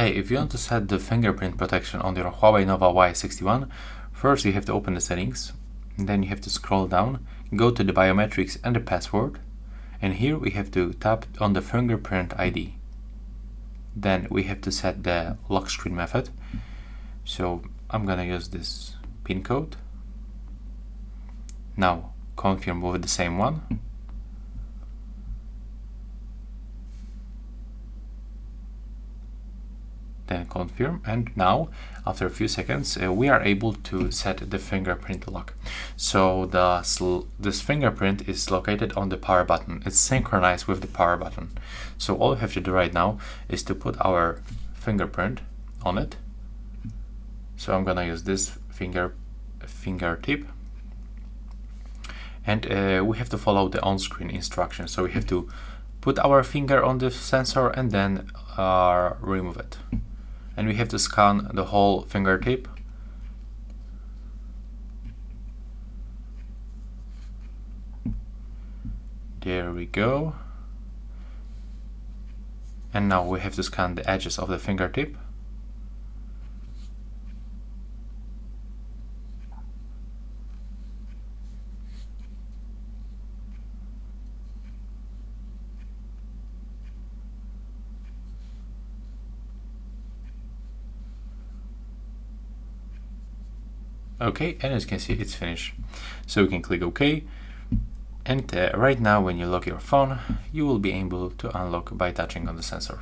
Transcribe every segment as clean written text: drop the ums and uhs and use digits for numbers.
Hey, if you want to set the fingerprint protection on your Huawei Nova Y61, first you have to open the settings, and then you have to scroll down, go to the biometrics and the password, and here we have to tap on the Fingerprint ID. Then we have to set the lock screen method, so I'm gonna use this pin code. Now confirm with the same one. Then confirm, and now after a few seconds we are able to set the fingerprint lock. So this fingerprint is located on the power button. It's synchronized with the power button. So all we have to do right now is to put our fingerprint on it. So I'm gonna use this fingertip, and we have to follow the on-screen instructions. So we have to put our finger on the sensor and then remove it. And we have to scan the whole fingertip. There we go. And now we have to scan the edges of the fingertip. Okay, and as you can see, it's finished. So you can click OK, and right now when you lock your phone, you will be able to unlock by touching on the sensor.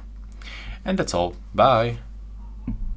And that's all. Bye!